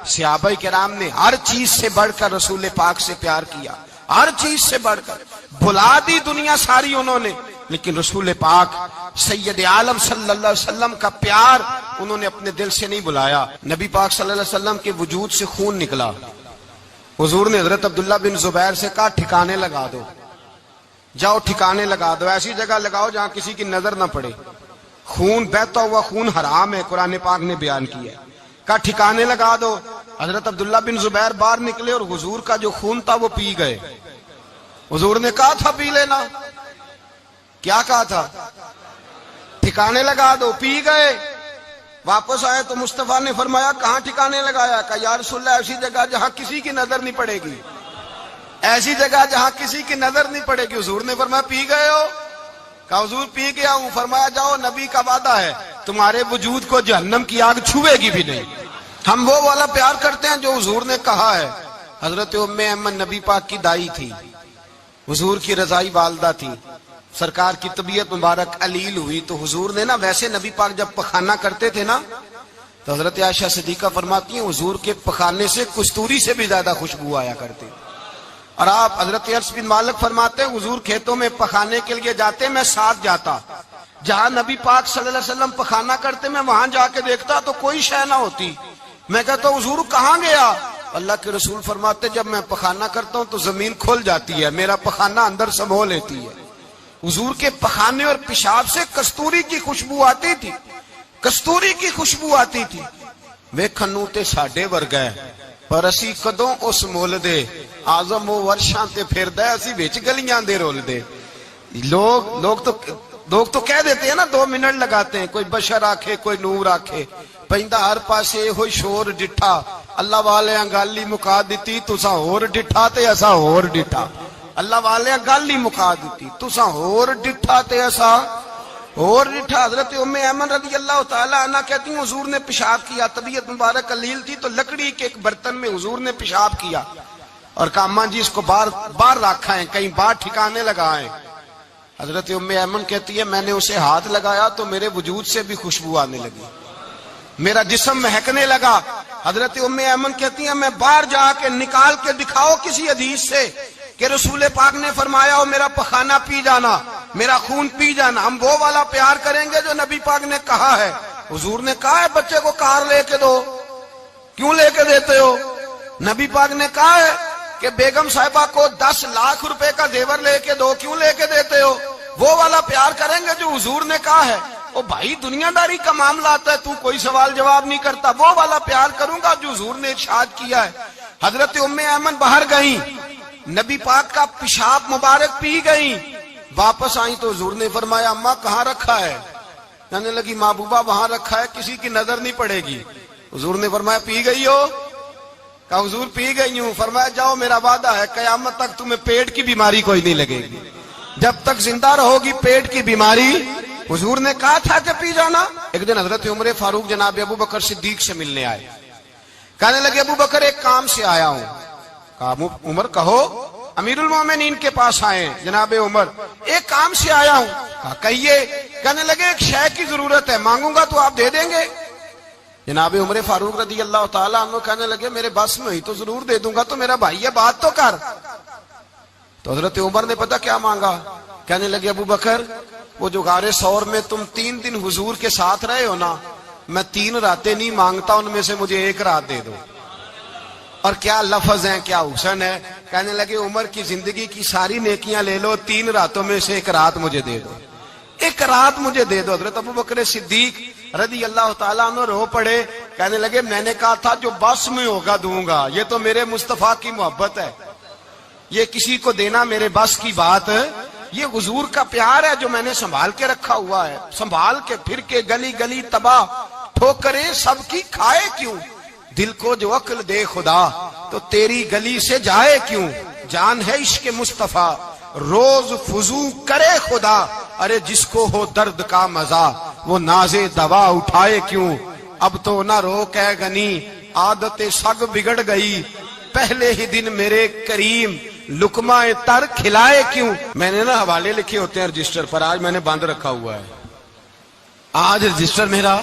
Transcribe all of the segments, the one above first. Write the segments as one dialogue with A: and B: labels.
A: صحابہ کرام نے ہر چیز سے بڑھ کر رسول پاک سے پیار کیا، ہر چیز سے بڑھ کر بھلا دی دنیا ساری انہوں نے، لیکن رسول پاک سید عالم صلی اللہ علیہ وسلم کا پیار انہوں نے اپنے دل سے نہیں بلایا۔ نبی پاک صلی اللہ علیہ وسلم کے وجود سے خون نکلا، حضور نے حضرت عبداللہ بن زبیر سے کہا ٹھکانے لگا دو، جاؤ ٹھکانے لگا دو، ایسی جگہ لگاؤ جہاں کسی کی نظر نہ پڑے، خون بہتا ہوا خون حرام ہے، قرآن پاک نے بیان کیا ہے، کہا ٹھکانے لگا دو۔ حضرت عبداللہ بن زبیر باہر نکلے اور حضور کا جو خون تھا وہ پی گئے۔ حضور نے کہا تھا پی لینا، کیا کہا تھا؟ ٹھکانے لگا دو، پی گئے۔ واپس آئے تو مصطفیٰ نے فرمایا کہاں ٹھکانے لگایا؟ کہا یا رسول اللہ ایسی جگہ جہاں کسی کی نظر نہیں پڑے گی، ایسی جگہ جہاں کسی کی نظر نہیں پڑے گی۔ حضور نے فرمایا پی گئے ہو؟ کہا حضور پی گیا ہوں۔ فرمایا جاؤ، نبی کا وعدہ ہے تمہارے وجود کو جہنم کی آگ چھوے گی بھی نہیں۔ ہم وہ والا پیار کرتے ہیں جو حضور نے کہا ہے۔ حضرت ام ایمن نبی پاک کی دائی تھی، حضور کی رضائی والدہ تھی، سرکار کی طبیعت مبارک علیل ہوئی تو حضور نے نا، ویسے نبی پاک جب پخانہ کرتے تھے نا تو حضرت عائشہ صدیقہ فرماتی ہیں حضور کے پخانے سے کستوری سے بھی زیادہ خوشبو آیا کرتی۔ اور آپ حضرت انس بن مالک فرماتے ہیں حضور کھیتوں میں پخانے کے لیے جاتے، میں ساتھ جاتا، جہاں نبی پاک صلی اللہ علیہ وسلم پخانہ کرتے میں وہاں جا کے دیکھتا تو کوئی شے نہ ہوتی۔ میں کہتا حضور کہاں گیا؟ اللہ کے رسول فرماتے جب میں پخانہ کرتا ہوں تو زمین کھل جاتی ہے، میرا پخانہ اندر سمو لیتی ہے۔ حضور کے پخانے اور پیشاب سے کستوری کی خوشبو آتی تھی، کستوری کی خوشبو آتی تھی۔ ویکھنوں تے ساڈے ورگا ہے پر اسی کدوں اس مول دے، آزم و ورشاں تے پھردا ہے اسی وچ گلیاں دے رول دے۔ لوگ تو کہہ دیتے ہیں نا، 2 منٹ لگاتے ہیں، کوئی بشر آکھے کوئی نور آکھے، پیندا ہر پاسے ہوئی شور ڈٹھا، اللہ والے گالی مکا دیتی تساں ہور ڈٹھا تے اساں ہور ڈٹھا، اللہ والے گالی مکا دیتی تساں ہور ڈٹھا تے اساں اور ڈٹھا۔ حضرت ام ایمن رضی اللہ تعالی عنہ کہتی ہیں حضور نے پیشاب کیا، طبیعت مبارک علیل تھی تو لکڑی کے ایک برتن میں حضور نے پیشاب کیا اور کہا اماں جی اس کو باہر رکھا ہے، کہیں باہر ٹھکانے لگائیں۔ حضرت ام ایمن کہتی ہے میں نے اسے ہاتھ لگایا تو میرے وجود سے بھی خوشبو آنے لگی، میرا جسم مہکنے لگا۔ حضرت ام ایمن کہتی ہیں میں باہر جا کے نکال کے دکھاؤ کسی حدیث سے کہ رسول پاک نے فرمایا ہو میرا پخانہ پی جانا، میرا خون پی جانا۔ ہم وہ والا پیار کریں گے جو نبی پاک نے کہا ہے۔ حضور نے کہا ہے بچے کو کار لے کے دو، کیوں لے کے دیتے ہو؟ نبی پاک نے کہا ہے کہ بیگم صاحبہ کو 10 لاکھ روپے کا زیور لے کے دو، کیوں لے کے دیتے ہو؟ وہ والا پیار کریں گے جو حضور نے کہا ہے۔ او بھائی دنیا داری کا معاملہ آتا ہے، تو کوئی سوال جواب نہیں کرتا، وہ والا پیار کروں گا جو حضور نے ارشاد کیا ہے۔ حضرت ام ایمن باہر گئیں، نبی پاک کا پیشاب مبارک پی گئیں، واپس آئیں تو حضور نے فرمایا اماں کہاں رکھا ہے؟ کہنے لگی محبوبہ وہاں رکھا ہے، کسی کی نظر نہیں پڑے گی۔ حضور نے فرمایا پی گئی ہو؟ کہا حضور پی گئی ہوں۔ فرمایا جاؤ میرا وعدہ ہے قیامت تک تمہیں پیٹ کی بیماری کوئی نہیں لگے گی، جب تک زندہ رہو گی پیٹ کی بیماری۔ حضور نے کہا تھا کہ پی جانا۔ ایک دن حضرت عمر فاروق جناب ابو بکر صدیق سے ملنے آئے، کہنے لگے ابو بکر ایک کام سے آیا ہوں۔ کہا عمر کہو۔ امیر المومنین کے پاس آئے جناب عمر، ایک کام سے آیا ہوں۔ کہا کہیے۔ کہنے لگے ایک شے کی ضرورت ہے، مانگوں گا تو آپ دے دیں گے؟ جناب عمر فاروق رضی اللہ تعالیٰ عنہ کہنے لگے میرے بس میں ہی تو ضرور دے دوں گا، تو میرا بھائی ہے بات تو کر۔ تو حضرت عمر نے پتہ کیا مانگا؟ کہنے لگے ابو بکر وہ جو غار ثور میں تم 3 دن حضور کے ساتھ رہے ہو نا، میں 3 راتیں نہیں مانگتا، ان میں سے مجھے 1 رات دے دو۔ اور کیا لفظ ہیں، کیا حسن ہے۔ کہنے لگے عمر کی زندگی کی ساری نیکیاں لے لو، 3 راتوں میں سے 1 رات مجھے دے دو، 1 رات مجھے دے دو۔ حضرت ابو بکر صدیق رضی اللہ تعالیٰ عنہ رو پڑے، کہنے لگے میں نے کہا تھا جو بس میں ہوگا دوں گا، یہ تو میرے مصطفیٰ کی محبت ہے، یہ کسی کو دینا میرے بس کی بات ہے، یہ حضور کا پیار ہے جو میں نے سنبھال کے رکھا ہوا ہے، سنبھال کے پھر کے گلی گلی تباہ ٹھوکریں سب کی کھائے کیوں، دل کو جو عقل دے خدا تو تیری گلی سے جائے کیوں، جان ہے عشق مصطفیٰ روز فضو کرے خدا، ارے جس کو ہو درد کا مزہ وہ ناز دوا اٹھائے کیوں، اب تو نہ روک ہے غنی عادت سگ بگڑ گئی، پہلے ہی دن میرے کریم لقمہ تر کھلائے کیوں۔ میں نے نا حوالے لکھے ہوتے ہیں رجسٹر پر، آج میں نے بند رکھا ہوا ہے، آج رجسٹر میرا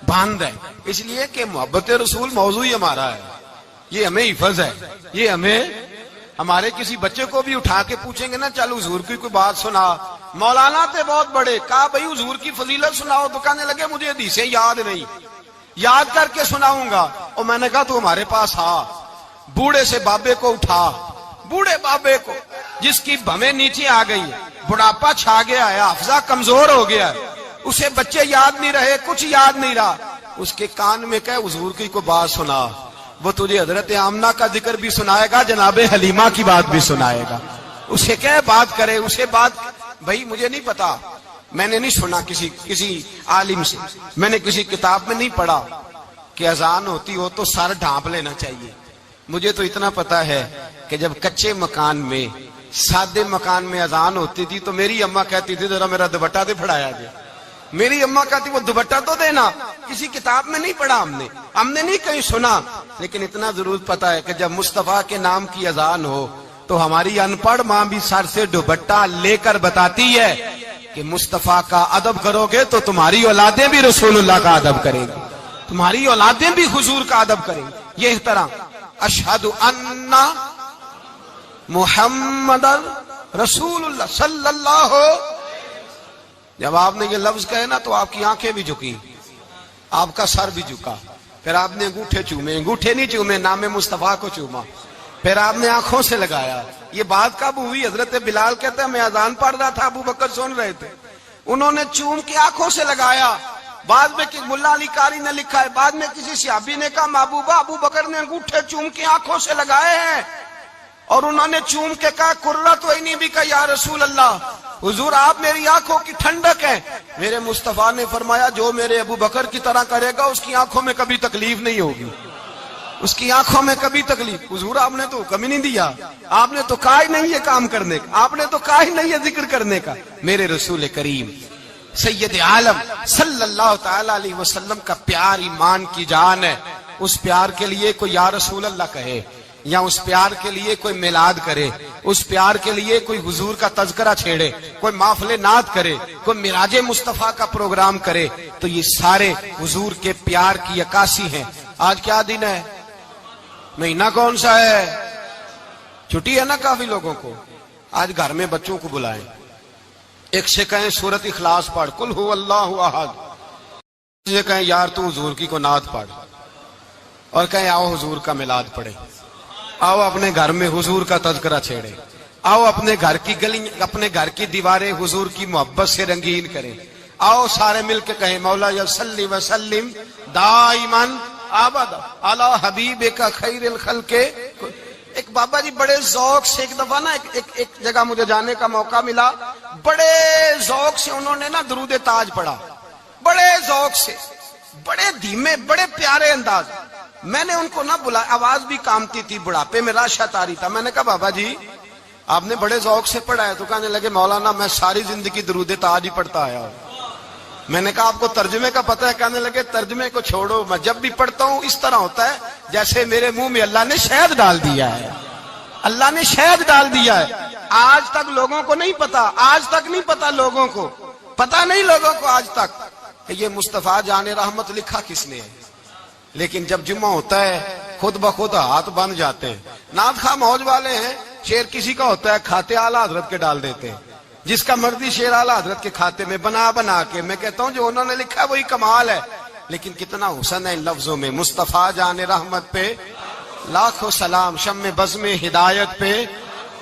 A: بند ہے، اس لیے کہ محبت رسول موضوع ہی ہمارا ہے، یہ ہمیں حفظ ہے، یہ ہمیں ہمارے کسی بچے کو بھی اٹھا کے پوچھیں گے نا چل حضور کی کوئی بات سنا، مولانا تھے بہت بڑے، کہا بھائی حضور کی فضیلت سناؤ، تو کہنے لگے مجھے حدیثیں یاد نہیں، یاد کر کے سناؤں گا۔ اور میں نے کہا تو ہمارے پاس آ، بوڑھے سے بابے کو اٹھا، بوڑھے بابے کو جس کی بھویں نیچے آ گئی، بڑھاپا چھا گیا ہے، حافظہ کمزور ہو گیا ہے، اسے بچے یاد نہیں رہے، کچھ یاد نہیں رہا، اس کے کان میں کہے حضور کی کوئی بات سنا، وہ تجھے حضرت آمنہ کا ذکر بھی سنائے گا، جناب حلیمہ کی بات بھی سنائے گا، اسے کہے بات کرے، اسے بات، بھائی مجھے نہیں پتا، میں نے نہیں سنا کسی عالم سے، میں نے کسی کتاب میں نہیں پڑھا کہ اذان ہوتی ہو تو سر ڈھانپ لینا چاہیے، مجھے تو اتنا پتا ہے کہ جب کچے مکان میں، سادے مکان میں اذان ہوتی تھی تو میری اماں کہتی تھی ذرا میرا دوپٹہ دے پھڑایا جائے، میری اماں کہتی وہ دوپٹہ تو دینا، کسی کتاب میں نہیں پڑھا ہم نے نہیں کہیں سنا، لیکن اتنا ضرور پتا ہے کہ جب مصطفیٰ کے نام کی اذان ہو تو ہماری ان پڑھ ماں بھی سر سے دوپٹہ لے کر بتاتی ہے کہ مصطفیٰ کا ادب کرو گے تو تمہاری اولادیں بھی رسول اللہ کا ادب کریں گی، تمہاری اولادیں بھی حضور کا ادب کریں گی، یہ احترام۔ اشہد ان محمد رسول اللہ صلی اللہ، جب آپ نے یہ لفظ کہے نا تو آپ کی آنکھیں بھی جھکی، آپ کا سر بھی جھکا، پھر آپ نے انگوٹھے چومے، انگوٹھے نہیں چومے، نام مصطفیٰ کو چوما، پھر آپ نے آنکھوں سے لگایا۔ یہ بات کب ہوئی؟ حضرت بلال کہتے ہیں میں اذان پڑھ رہا تھا، ابو بکر سن رہے تھے، انہوں نے چوم کے آنکھوں سے لگایا۔ بعد میں کہ ملا علی قاری نے لکھا ہے، بعد میں کسی صحابی نے کہا محبوبہ ابو بکر نے انگوٹھے چوم کے آنکھوں سے لگائے ہیں، اور انہوں نے چوم کے کہا قرۃ عینی بک یا رسول اللہ، حضور آپ میری آنکھوں کی ٹھنڈک ہیں۔ میرے مصطفیٰ نے فرمایا جو میرے ابو بکر کی طرح کرے گا اس کی آنکھوں میں کبھی تکلیف نہیں ہوگی، اس کی آنکھوں میں کبھی تکلیف۔ حضور آپ نے تو حکم ہی نہیں دیا، آپ نے تو کہا ہی نہیں یہ کام کرنے کا، آپ نے تو کہا ہی نہیں یہ ذکر کرنے کا۔ میرے رسول کریم سید عالم صلی اللہ تعالی علیہ وسلم کا پیار ایمان کی جان ہے، اس پیار کے لیے کوئی یا رسول اللہ کہے، یا اس پیار کے لیے کوئی میلاد کرے، اس پیار کے لیے کوئی حضور کا تذکرہ چھیڑے، کوئی محفل نعت کرے، کوئی معراج مصطفیٰ کا پروگرام کرے، تو یہ سارے حضور کے پیار کی عکاسی ہیں۔ آج کیا دن ہے؟ مہینہ کون سا ہے؟ چھٹی ہے نا کافی لوگوں کو۔ آج گھر میں بچوں کو بلائیں، ایک سے کہیں سورۃ اخلاص پڑھ، قل هو اللہ احد، سے کہیں یار تو حضور کی کو نعت پڑھ، اور کہیں آؤ حضور کا میلاد پڑھے، آؤ اپنے گھر میں حضور کا تذکرہ چھیڑے، آؤ اپنے گھر کی گلی، اپنے گھر کی دیواریں حضور کی محبت سے رنگین کریں، آؤ سارے مل کے کہیں مولا یا صلی وسلم دائما ابدا علی حبیبک خیر الخلق۔ ایک بابا جی بڑے ذوق سے ایک دفعہ نا ایک جگہ مجھے جانے کا موقع ملا، بڑے ذوق سے انہوں نے نا درود تاج پڑھا، بڑے ذوق سے، بڑے دھیمے، بڑے پیارے انداز۔ میں نے ان کو نہ بلایا، آواز بھی کامتی تھی، بڑھاپے میں راشت آ رہی تھا۔ میں نے کہا بابا جی آپ نے بڑے ذوق سے پڑھا ہے، تو کہنے لگے مولانا میں ساری زندگی درود تاج ہی پڑھتا آیا ہوں۔ میں نے کہا آپ کو ترجمے کا پتہ ہے؟ کہنے لگے ترجمے کو چھوڑو، میں جب بھی پڑھتا ہوں اس طرح ہوتا ہے جیسے میرے منہ میں اللہ نے شہد ڈال دیا ہے، اللہ نے شہد ڈال دیا ہے۔ آج تک لوگوں کو نہیں پتا، آج تک نہیں پتا لوگوں کو، پتا نہیں لوگوں کو آج تک کہ یہ مصطفیٰ جان رحمت لکھا کس نے ہے، لیکن جب جمعہ ہوتا ہے خود بخود ہاتھ بن جاتے ہیں۔ نعت خواہ موج والے ہیں، شعر کسی کا ہوتا ہے کھاتے اعلیٰ حضرت کے ڈال دیتے ہیں، جس کا مرضی شعر اعلیٰ حضرت کے کھاتے میں بنا کے۔ میں کہتا ہوں جو انہوں نے لکھا ہے وہی کمال ہے، لیکن کتنا حسن ہے ان لفظوں میں۔ مصطفیٰ جان رحمت پہ لاکھوں سلام، شم بزم ہدایت پہ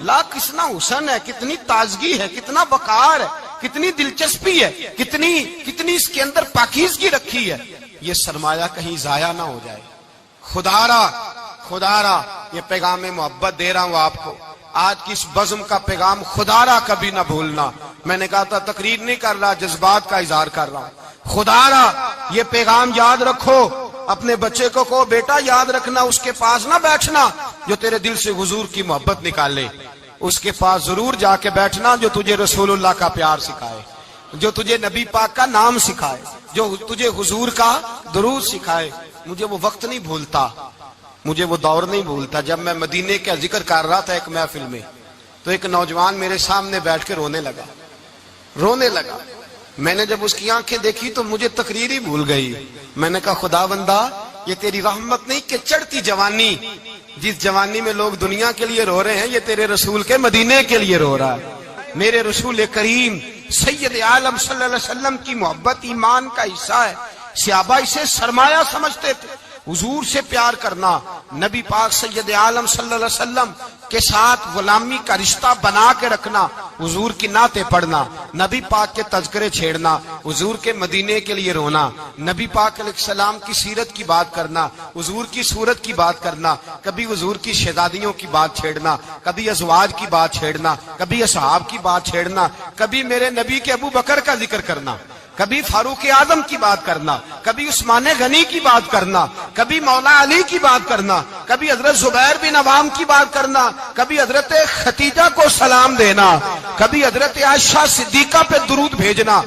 A: لاکھ، کتنا حسن ہے، کتنی تازگی ہے، کتنا وقار ہے، کتنی دلچسپی ہے، کتنی اس کے اندر پاکیزگی رکھی ہے۔ یہ سرمایہ کہیں ضائع نہ ہو جائے۔ خدا را یہ پیغام محبت دے رہا ہوں آپ کو، آج کی اس بزم کا پیغام خدا را کبھی نہ بھولنا۔ میں نے کہا تھا تقریر نہیں کر رہا، جذبات کا اظہار کر رہا ہوں۔ خدا را یہ پیغام یاد رکھو، اپنے بچے کو کہو بیٹا یاد رکھنا، اس کے پاس نہ بیٹھنا جو تیرے دل سے حضور کی محبت نکالے، اس کے پاس ضرور جا کے بیٹھنا جو تجھے رسول اللہ کا پیار سکھائے، جو تجھے نبی پاک کا نام سکھائے، جو تجھے حضور کا درود سکھائے۔ مجھے وہ وقت نہیں بھولتا، مجھے وہ دور نہیں بھولتا جب میں مدینے کا ذکر کر رہا تھا ایک محفل میں، تو ایک نوجوان میرے سامنے بیٹھ کے رونے لگا۔ میں نے جب اس کی آنکھیں دیکھی تو مجھے تقریر ہی بھول گئی. میں نے کہا خدا بندہ یہ تیری رحمت نہیں کہ چڑھتی جوانی، جس جوانی میں لوگ دنیا کے لیے رو رہے ہیں یہ تیرے رسول کے مدینے کے لیے رو رہا ہے. میرے رسول کریم سید عالم صلی اللہ علیہ وسلم کی محبت ایمان کا حصہ ہے. صحابہ اسے سرمایہ سمجھتے تھے. حضور سے پیار کرنا، نبی پاک سید عالم صلی اللہ علیہ وسلم کے ساتھ غلامی کا رشتہ بنا کے رکھنا، حضور کی نعتیں پڑھنا، نبی پاک کے تذکرے چھیڑنا، حضور کے مدینے کے لیے رونا، نبی پاک علیہ السلام کی سیرت کی بات کرنا، حضور کی صورت کی بات کرنا، کبھی حضور کی شہزادیوں کی بات چھیڑنا، کبھی ازواج کی بات چھیڑنا، کبھی اصحاب کی بات چھیڑنا، کبھی میرے نبی کے ابو بکر کا ذکر کرنا، کبھی فاروق اعظم کی بات کرنا، کبھی عثمان غنی کی بات کرنا، کبھی مولا علی کی بات کرنا، کبھی حضرت زبیر بن عوام کی بات کرنا، کبھی حضرت خدیجہ کو سلام دینا، کبھی حضرت عائشہ صدیقہ پہ درود بھیجنا،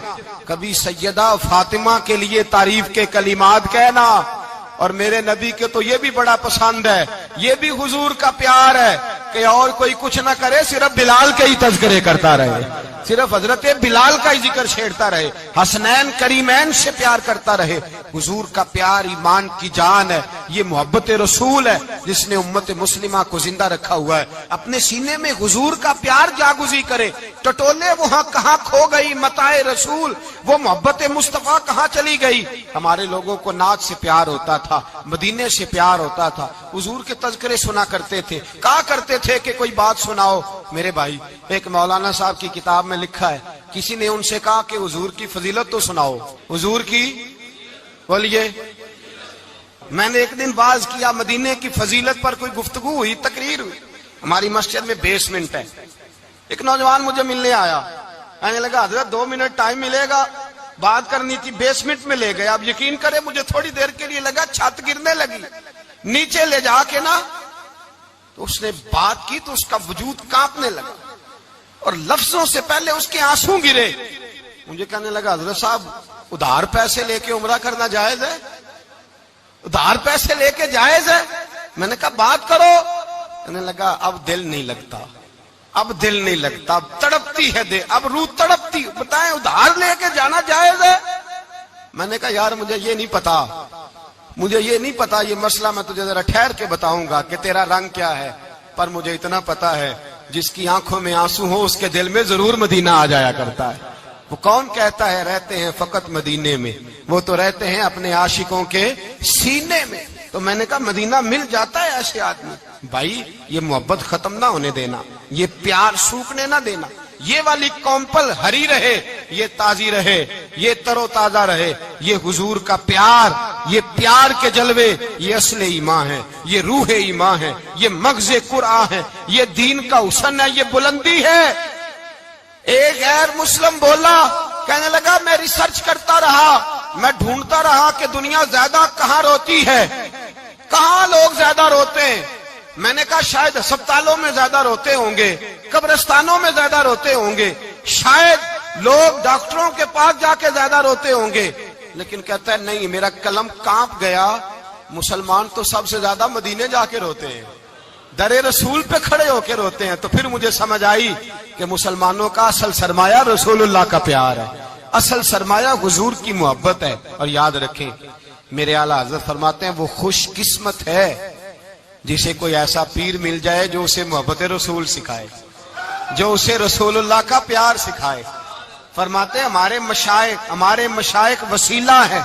A: کبھی سیدہ فاطمہ کے لیے تعریف کے کلمات کہنا. اور میرے نبی کے تو یہ بھی بڑا پسند ہے، یہ بھی حضور کا پیار ہے کہ اور کوئی کچھ نہ کرے، صرف بلال کے ہی تذکرے کرتا رہے، صرف حضرت بلال کا ہی ذکر چھیڑتا رہے، حسنین کریمین سے پیار کرتا رہے. حضور کا پیار ایمان کی جان ہے. یہ محبت رسول ہے جس نے امت مسلمہ کو زندہ رکھا ہوا ہے. اپنے سینے میں حضور کا پیار جاگزی کرے. ٹٹولے وہاں کہاں کھو گئی متاع رسول، وہ محبت مصطفیٰ کہاں چلی گئی. ہمارے لوگوں کو نعت سے پیار ہوتا تھا، مدینے سے پیار ہوتا تھا، حضور کے تذکرے سنا کرتے تھے. کہا کرتے تھے کہ کوئی بات سناؤ. میرے بھائی ایک مولانا صاحب کی کتاب میں لکھا ہے، کسی نے ان سے کہا کہ حضور کی فضیلت تو سناؤ. حضور کی بولیے. میں نے ایک دن واعظ کیا، مدینے کی فضیلت پر کوئی گفتگو ہوئی، تقریر ہوئی. ہماری مسجد میں بیسمنٹ ہے. ایک نوجوان مجھے ملنے آیا، کہنے لگا حضرت 2 منٹ ٹائم ملے گا، بات کرنی تھی. بیسمنٹ میں لے گئے. آپ یقین کریں مجھے تھوڑی دیر کے لیے لگا چھت گرنے لگی. نیچے لے جا کے نا تو اس نے بات کی تو اس کا وجود کانپنے لگا اور لفظوں سے پہلے اس کے آنسو گرے. مجھے کہنے لگا حضرت صاحب ادھار پیسے لے کے عمرہ کرنا جائز ہے؟ ادھار پیسے لے کے جائز ہے؟ میں نے کہا بات کرو. کہنے لگا اب دل نہیں لگتا، اب دل نہیں لگتا، اب تڑپتی ہے دل، اب روح تڑپتی. بتائیں ادھار لے کے جانا جائز ہے؟ میں نے کہا یار مجھے یہ نہیں پتا، مجھے یہ نہیں پتا، یہ مسئلہ میں تجھے ذرا ٹھہر کے بتاؤں گا کہ تیرا رنگ کیا ہے. پر مجھے اتنا پتا ہے جس کی آنکھوں میں آنسو ہو اس کے دل میں ضرور مدینہ آ جایا کرتا ہے. وہ کون کہتا ہے رہتے ہیں فقط مدینے میں؟ وہ تو رہتے ہیں اپنے عاشقوں کے سینے میں. تو میں نے کہا مدینہ مل جاتا ہے ایسے آدمی. بھائی یہ محبت ختم نہ ہونے دینا، یہ پیار سوکھنے نہ دینا. یہ والی کومپل ہری رہے، یہ تازی رہے، یہ تر و تازہ رہے. یہ حضور کا پیار، یہ پیار کے جلوے، یہ اصل ایمان ہے، یہ روح ایمان ہے، یہ مغز قرآن ہے، یہ دین کا حسن ہے، یہ بلندی ہے. ایک غیر مسلم بولا، کہنے لگا میں ریسرچ کرتا رہا، میں ڈھونڈتا رہا کہ دنیا زیادہ کہاں روتی ہے، کہاں لوگ زیادہ روتے ہیں. میں نے کہا شاید ہسپتالوں میں زیادہ روتے ہوں گے، قبرستانوں میں زیادہ روتے ہوں گے، شاید لوگ ڈاکٹروں کے پاس جا کے زیادہ روتے ہوں گے. لیکن کہتا ہے نہیں، میرا قلم کانپ گیا، مسلمان تو سب سے زیادہ مدینے جا کے روتے ہیں، در رسول پہ کھڑے ہو کے روتے ہیں. تو پھر مجھے سمجھ آئی کہ مسلمانوں کا اصل سرمایہ رسول اللہ کا پیار ہے، اصل سرمایہ حضور کی محبت ہے. اور یاد رکھیں میرے اعلیٰ حضرت فرماتے ہیں وہ خوش قسمت ہے جسے کوئی ایسا پیر مل جائے جو اسے محبت رسول سکھائے، جو اسے رسول اللہ کا پیار سکھائے. فرماتے ہیں ہمارے مشائخ وسیلہ ہیں.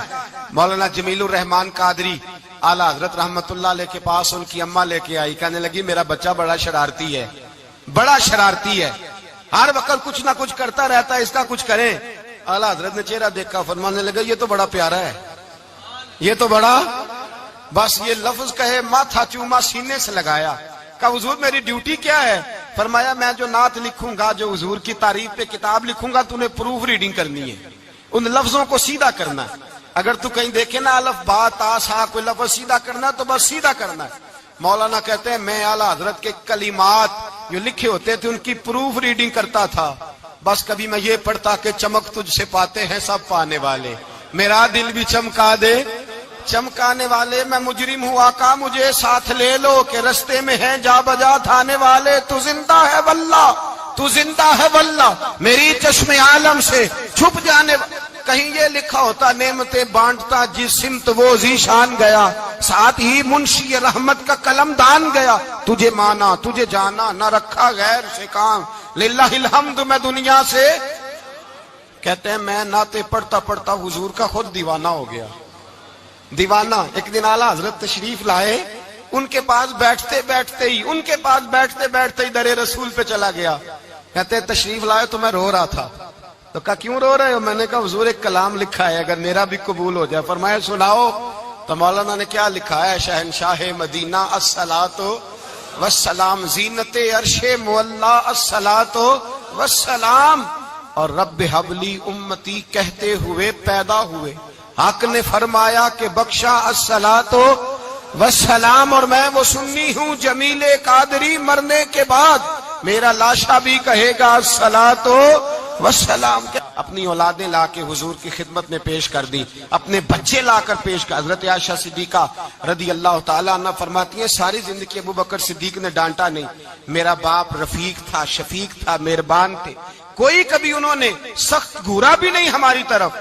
A: مولانا جمیل الرحمان قادری اعلیٰ حضرت رحمت اللہ علیہ کے پاس ان کی اماں لے کے آئی. کہنے لگی میرا بچہ بڑا شرارتی ہے، بڑا شرارتی ہے، ہر وقت کچھ نہ کچھ کرتا رہتا ہے، اس کا کچھ کریں. اعلیٰ حضرت نے چہرہ دیکھا، فرمانے لگا یہ تو بڑا پیارا ہے، یہ تو بڑا، بس یہ لفظ کہے ماتھا چوما سینے سے لگایا. کہا حضور میری ڈیوٹی کیا ہے؟ فرمایا میں جو نعت لکھوں گا، جو حضور کی تعریف پہ کتاب لکھوں گا، تو نے پروف ریڈنگ کرنی ہے، ان لفظوں کو سیدھا کرنا ہے. اگر تو کہیں دیکھے نا الف با تا سا کوئی لفظ سیدھا کرنا تو بس سیدھا کرنا ہے. مولانا کہتے ہیں میں اعلیٰ حضرت کے کلمات جو لکھے ہوتے تھے ان کی پروف ریڈنگ کرتا تھا. بس کبھی میں یہ پڑھتا کہ چمک تجھ سے پاتے ہیں سب پانے والے، میرا دل بھی چمکا دے چمکانے والے. میں مجرم ہوں آقا مجھے ساتھ لے لو کہ رستے میں ہیں جا بجا تھانے والے. تو زندہ ہے واللہ تو زندہ ہے واللہ میری چشم عالم سے چھپ جانے کہیں یہ لکھا ہوتا نعمتیں بانٹتا جس سمت وہ ذیشان گیا ساتھ ہی منشی رحمت کا قلم دان گیا تجھے مانا تجھے جانا نہ رکھا غیر سے کام للہ الحمد میں دنیا سے کہتے ہیں میں نعتیں پڑھتا پڑھتا حضور کا خود دیوانہ ہو گیا دیوانہ ایک دن اعلیٰ حضرت تشریف لائے ان کے پاس بیٹھتے بیٹھتے ہی در رسول پہ چلا گیا کہتے تشریف لائے تو میں رو رہا تھا تو کہا کیوں رو رہے ہو میں نے کہا حضور ایک کلام لکھا ہے اگر میرا بھی قبول ہو جائے فرمایا سناؤ تو مولانا نے کیا لکھا ہے شہنشاہ مدینہ الصلاۃ والسلام زینت عرش مولا الصلاۃ والسلام اور رب حبلی امتی کہتے ہوئے پیدا ہوئے حق نے فرمایا کہ بخشا الصلاۃ والسلام اور میں وہ سنی ہوں جمیل قادری مرنے کے بعد میرا لاشا بھی کہے گا الصلاۃ والسلام اپنی اولادیں لا کے حضور کی خدمت میں پیش کر دی اپنے بچے لا کر پیش کر حضرت عائشہ صدیقہ رضی اللہ تعالیٰ عنہ فرماتی ہیں ساری زندگی ابو بکر صدیق نے ڈانٹا نہیں میرا باپ رفیق تھا شفیق تھا مہربان تھے کوئی کبھی انہوں نے سخت گھورا بھی نہیں ہماری طرف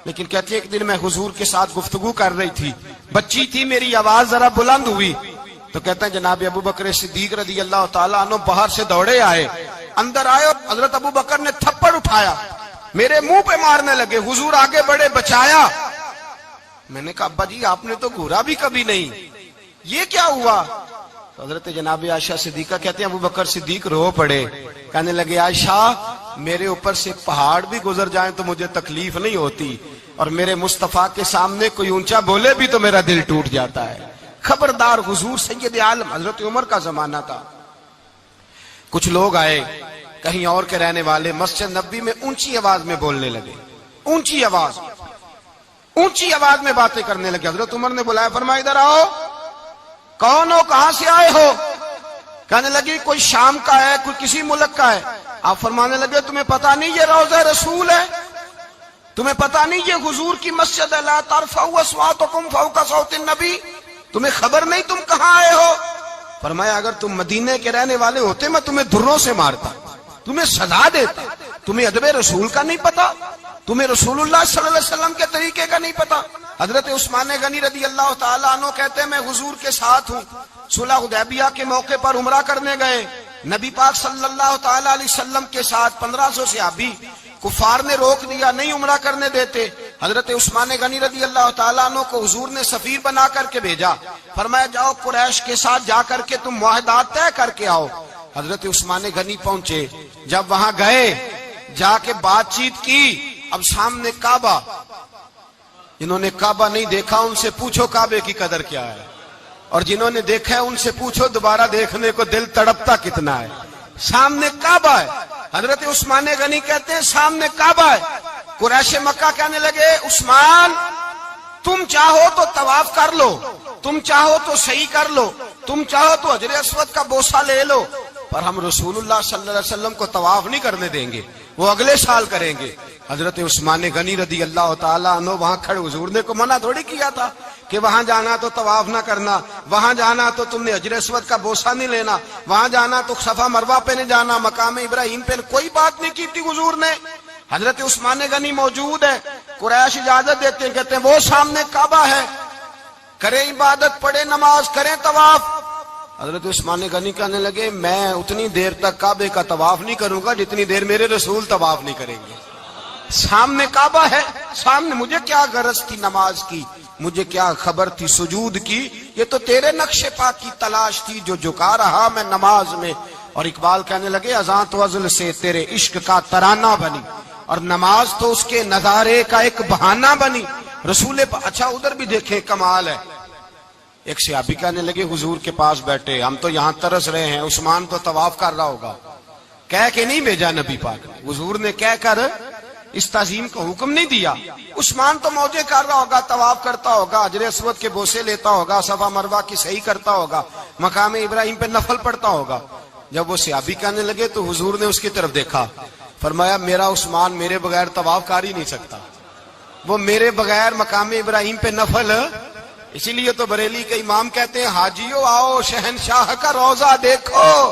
A: لیکن کہتی ہے ایک دن میں حضور کے ساتھ گفتگو کر رہی تھی بچی تھی میری آواز ذرا بلند ہوئی تو کہتے ہیں جناب ابو بکر صدیق رضی اللہ تعالیٰ عنہ باہر سے دوڑے آئے اندر آئے اور حضرت ابو بکر نے تھپڑ اٹھایا میرے منہ پہ مارنے لگے حضور آگے بڑھے بچایا میں نے کہا ابا جی آپ نے تو گھورا بھی کبھی نہیں یہ کیا ہوا تو حضرت جناب عائشہ صدیقہ کہتے ہیں ابو بکر صدیق رو پڑے کہنے لگے عائشہ میرے اوپر سے پہاڑ بھی گزر جائیں تو مجھے تکلیف نہیں ہوتی اور میرے مصطفیٰ کے سامنے کوئی اونچا بولے بھی تو میرا دل ٹوٹ جاتا ہے خبردار حضور سید عالم حضرت عمر کا زمانہ تھا کچھ لوگ آئے کہیں اور کے رہنے والے مسجد نبوی میں اونچی آواز میں بولنے لگے اونچی آواز میں باتیں کرنے لگے حضرت عمر نے بلایا فرمایا ادھر آؤ کون ہو کہاں سے آئے ہو کہنے لگی کوئی شام کا ہے کوئی کسی ملک کا ہے آپ فرمانے لگے تمہیں پتا نہیں یہ روضہ رسول ہے تمہیں پتا نہیں یہ حضور کی مسجد ہے لا ترفعوا اصواتکم فوق صوت النبی تمہیں خبر نہیں تم کہاں آئے ہو فرمایا اگر تم مدینے کے رہنے والے ہوتے میں تمہیں دھروں سے مارتا تمہیں سزا دیتا تمہیں ادب رسول کا نہیں پتا تمہیں رسول اللہ صلی اللہ علیہ وسلم کے طریقے کا نہیں پتا حضرت عثمان غنی رضی اللہ تعالیٰ عنہ کہتے ہیں میں حضور کے ساتھ ہوں صلح حدیبیہ کے موقع پر عمرہ کرنے گئے نبی پاک صلی اللہ تعالیٰ علیہ وسلم کے ساتھ 1500 صحابی کفار نے روک دیا نہیں عمرہ کرنے دیتے حضرت عثمان غنی رضی اللہ تعالیٰ عنہ کو حضور نے سفیر بنا کر کے بھیجا فرمایا جاؤ قریش کے ساتھ جا کر کے تم معاہدات طے کر کے آؤ حضرت عثمان غنی پہنچے جب وہاں گئے جا کے بات چیت کی اب سامنے کعبہ جنہوں نے کعبہ نہیں دیکھا ان سے پوچھو کعبے کی قدر کیا ہے اور جنہوں نے دیکھا ہے ان سے پوچھو دوبارہ دیکھنے کو دل تڑپتا کتنا ہے سامنے کعبہ ہے حضرت عثمان غنی کہتے ہیں سامنے کعبہ ہے قریش مکہ کہنے لگے عثمان تم چاہو تو طواف کر لو تم چاہو تو صحیح کر لو تم چاہو تو حجر اسود کا بوسہ لے لو پر ہم رسول اللہ صلی اللہ علیہ وسلم کو طواف نہیں کرنے دیں گے وہ اگلے سال کریں گے حضرت عثمان غنی رضی اللہ تعالیٰ عنہ وہاں کھڑے حضور نے کو منع تھوڑی کیا تھا کہ وہاں جانا تو طواف نہ کرنا وہاں جانا تو تم نے حجر اسود کا بوسہ نہیں لینا وہاں جانا تو صفا مروہ پہ نہیں جانا مقام ابراہیم پہ کوئی بات نہیں کی تھی حضور نے حضرت عثمان غنی موجود ہے قریش اجازت دیتے ہیں کہتے ہیں وہ سامنے کعبہ ہے کریں عبادت پڑھیں نماز کریں طواف حضرت عثمان غنی کہنے لگے میں اتنی دیر تک کعبے کا طواف نہیں کروں گا جتنی دیر میرے رسول طواف نہیں کریں گے سامنے کعبہ ہے سامنے مجھے کیا غرض تھی نماز کی مجھے کیا خبر تھی سجود کی یہ تو تیرے نقش پا کی تلاش تھی جو جھکا رہا میں نماز میں اور اقبال کہنے لگے اذان تو ازل سے تیرے عشق کا ترانہ بنی اور نماز تو اس کے نظارے کا ایک بہانہ بنی رسول اچھا ادھر بھی دیکھیں کمال ہے ایک صحابی کہنے لگے حضور کے پاس بیٹھے ہم تو یہاں ترس رہے ہیں عثمان تو طواف کر رہا ہوگا کہہ کے نہیں بھیجا نبی پاک حضور نے کہہ کر اس تعظیم کا حکم نہیں دیا عثمان تو موجے کر رہا ہوگا طواف کرتا ہوگا حجر اسود کے بوسے لیتا ہوگا صفا مروہ کی صحیح کرتا ہوگا مقام ابراہیم پہ نفل پڑھتا ہوگا جب وہ صحابی کہنے لگے تو حضور نے اس کی طرف دیکھا فرمایا میرا عثمان میرے بغیر طواف کر ہی نہیں سکتا وہ میرے بغیر مقام ابراہیم پہ نفل اسی لیے تو بریلی کے امام کہتے ہیں حاجیو آؤ شہنشاہ کا روضہ دیکھو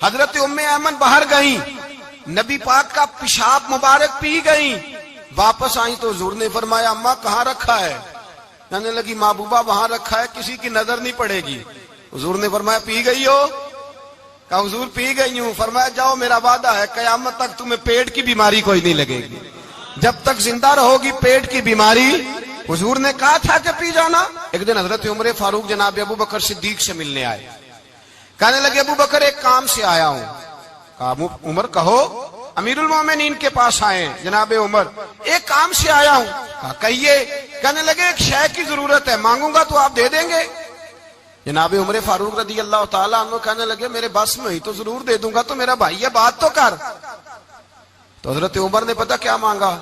A: حضرت ام ایمن باہر گئیں، نبی پاک کا پیشاب مبارک پی گئیں، واپس آئیں تو حضور نے فرمایا اماں کہاں رکھا ہے؟ کہنے لگی محبوبہ وہاں رکھا ہے، کسی کی نظر نہیں پڑے گی۔ حضور نے فرمایا پی گئی ہو؟ کہا حضور پی گئی ہوں۔ فرمایا جاؤ میرا وعدہ ہے قیامت تک تمہیں پیٹ کی بیماری کوئی نہیں لگے گی، جب تک زندہ رہو گی پیٹ کی بیماری۔ حضور نے کہا تھا کہ پی جانا۔ ایک دن حضرت عمر فاروق جناب ابو بکر صدیق سے ملنے آئے، کہنے لگے ابو بکر ایک کام سے آیا ہوں۔ کہا عمر کہو۔ امیر المومنین کے پاس آئے جناب عمر، ایک کام سے آیا ہوں۔ کہا کہیے۔ کہنے لگے ایک شے کی ضرورت ہے، مانگوں گا تو آپ دے دیں گے؟ جناب عمر فاروق رضی اللہ تعالیٰ عنہ کہنے لگے میرے بس میں ہی تو ضرور دے دوں گا، تو میرا بھائی ہے بات تو کر۔ تو حضرت عمر نے پتہ کیا مانگا؟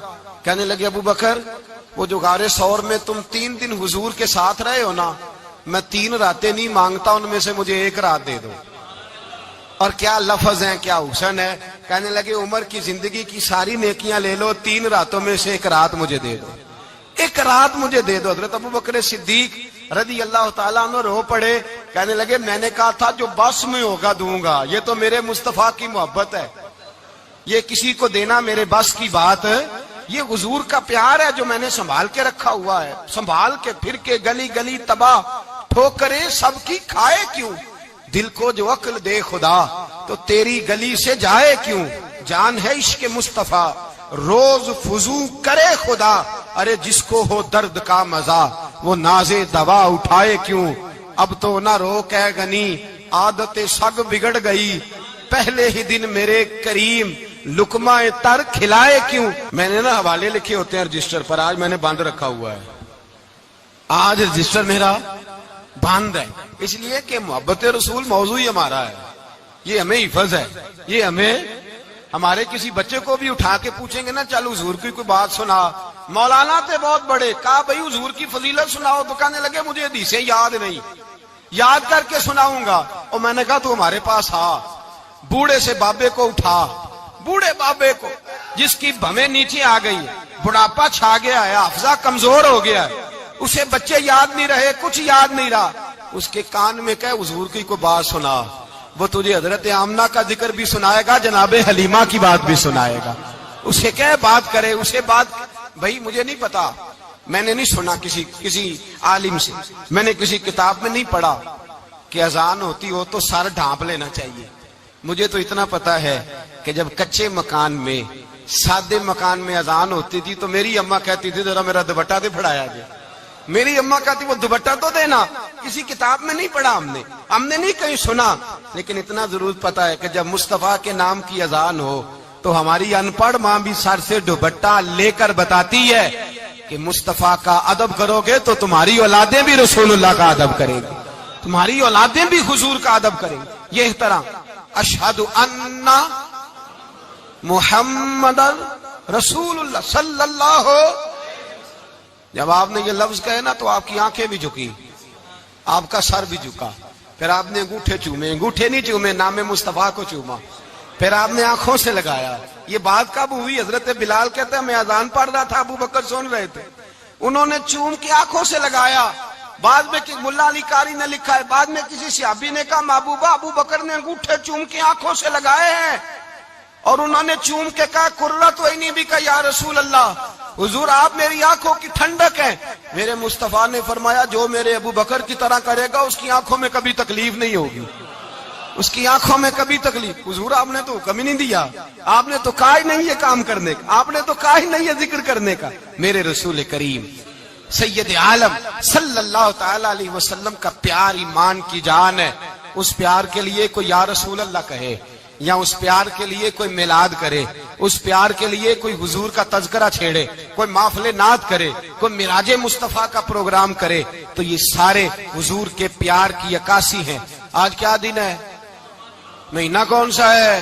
A: کہنے لگے ابو بکر وہ جو غار ثور میں تم 3 دن حضور کے ساتھ رہے ہو نا، میں 3 راتیں نہیں مانگتا، ان میں سے مجھے 1 رات دے دو۔ اور کیا لفظ ہیں، کیا حسن ہے۔ کہنے لگے عمر کی زندگی کی ساری نیکیاں لے لو، 3 راتوں میں سے 1 رات مجھے دے دو، 1 رات مجھے دے دو۔ حضرت ابو بکر صدیق رضی اللہ تعالیٰ عنہ رو پڑے، کہنے لگے میں نے کہا تھا جو بس میں ہوگا دوں گا، یہ تو میرے مصطفیٰ کی محبت ہے، یہ کسی کو دینا میرے بس کی بات ہے، یہ حضور کا پیار ہے جو میں نے سنبھال کے رکھا ہوا ہے، سنبھال کے پھر کے گلی گلی تباہ ٹھوکریں سب کی کھائے کیوں، دل کو جو عقل دے خدا تو تیری گلی سے جائے کیوں، جان ہے عشق مصطفیٰ روز فضو کرے خدا، ارے جس کو ہو درد کا مزہ وہ ناز دوا اٹھائے کیوں، اب تو نہ روک ہے غنی عادت سگ بگڑ گئی، پہلے ہی دن میرے کریم لقمہ تر کھلائے کیوں۔ میں نے نا حوالے لکھے ہوتے ہیں رجسٹر پر، آج میں نے بند رکھا ہوا ہے، آج رجسٹر میرا بند ہے، اس لیے کہ محبت رسول موضوع ہی ہمارا ہے، یہ ہمیں حفظ ہے، یہ ہمیں ہمارے کسی بچے کو بھی اٹھا کے پوچھیں گے نا چل حضور کی کوئی بات سنا، مولانا تھے بہت بڑے، کہا بھائی حضور کی فضیلت سناؤ، تو کہنے لگے مجھے حدیثیں یاد نہیں، یاد کر کے سناؤں گا۔ اور میں نے کہا تو ہمارے پاس آ، بوڑھے سے بابے کو اٹھا، بوڑھے بابے کو جس کی بھویں نیچے آ گئی، بڑھاپا چھا گیا ہے، حافظہ کمزور ہو گیا ہے، اسے بچے یاد نہیں رہے، کچھ یاد نہیں رہا، اس کے کان میں کہے حضور کی کوئی بات سنا، وہ تجھے حضرت آمنہ کا ذکر بھی سنائے گا، جناب حلیمہ کی بات بھی سنائے گا، اسے کہے بات کرے، اسے بات بھائی مجھے نہیں پتا، میں نے نہیں سنا کسی عالم سے، میں نے کسی کتاب میں نہیں پڑھا کہ اذان ہوتی ہو تو سر ڈھانپ لینا چاہیے، مجھے تو اتنا پتا ہے کہ جب کچے مکان میں سادے مکان میں اذان ہوتی تھی تو میری اماں کہتی تھی ذرا میرا دوپٹہ دے پھڑایا گیا، میری اماں کہتی وہ دوپٹہ تو دینا، کسی کتاب میں نہیں پڑھا ہم نے نہیں کہیں سنا، لیکن اتنا ضرور پتا ہے کہ جب مصطفیٰ کے نام کی اذان ہو تو ہماری ان پڑھ ماں بھی سر سے دوپٹہ لے کر بتاتی ہے کہ مصطفیٰ کا ادب کرو گے تو تمہاری اولادیں بھی رسول اللہ کا ادب کریں گی، تمہاری اولادیں بھی حضور کا ادب کریں گی، یہ احترام۔ اشہد ان محمد رسول اللہ صلی اللہ، جب آپ نے یہ لفظ کہے نا تو آپ کی آنکھیں بھی جھکی، آپ کا سر بھی جھکا، پھر آپ نے انگوٹھے چومے، انگوٹھے نہیں چومے، نام مصطفیٰ کو چوما، پھر آپ نے آنکھوں سے لگایا۔ یہ بات کب ہوئی؟ حضرت بلال کہتے ہیں میں اذان پڑھ رہا تھا، ابو بکر سن رہے تھے، انہوں نے چوم کے آنکھوں سے لگایا۔ بعد میں ملا علی قاری نے لکھا ہے، بعد میں کسی صحابی نے کہا محبوبہ ابو بکر نے انگوٹھے چوم کے آنکھوں سے لگائے ہیں، اور انہوں نے چوم کے کہا قرۃ عینی بک یا رسول اللہ، حضور آپ میری آنکھوں کی ٹھنڈک ہیں۔ میرے مصطفیٰ نے فرمایا جو میرے ابو بکر کی طرح کرے گا اس کی آنکھوں میں کبھی تکلیف نہیں ہوگی، اس کی آنکھوں میں کبھی تکلیف۔ حضور آپ نے تو حکم ہی نہیں دیا، آپ نے تو کہا ہی نہیں یہ کام کرنے کا، آپ نے تو کہا ہی نہیں یہ ذکر کرنے کا۔ میرے رسول کریم سید عالم صلی اللہ تعالی علیہ وسلم کا پیار ایمان کی جان ہے، اس پیار کے لیے کوئی یا رسول اللہ کہے، یا اس پیار کے لیے کوئی میلاد کرے، اس پیار کے لیے کوئی حضور کا تذکرہ چھیڑے، کوئی محفل نعت کرے، کوئی معراج مصطفیٰ کا پروگرام کرے، تو یہ سارے حضور کے پیار کی عکاسی ہیں۔ آج کیا دن ہے؟ مہینہ کون سا ہے؟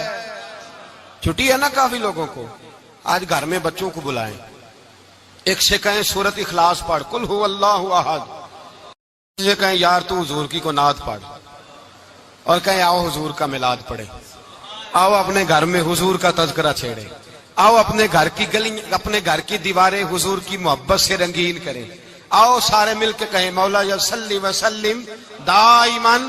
A: چھٹی ہے نا کافی لوگوں کو، آج گھر میں بچوں کو بلائیں، ایک سے کہیں سورۃ اخلاص پڑھ، قل هو اللہ احد، ایک سے کہیں یار تو حضور کی کو نعت پڑھ، اور کہیں آؤ حضور کا میلاد پڑھے، آؤ اپنے گھر میں حضور کا تذکرہ چھیڑے، آؤ اپنے گھر کی گلی اپنے گھر کی دیواریں حضور کی محبت سے رنگین کریں، آؤ سارے مل کے کہیں مولا یا صلی وسلم دائماً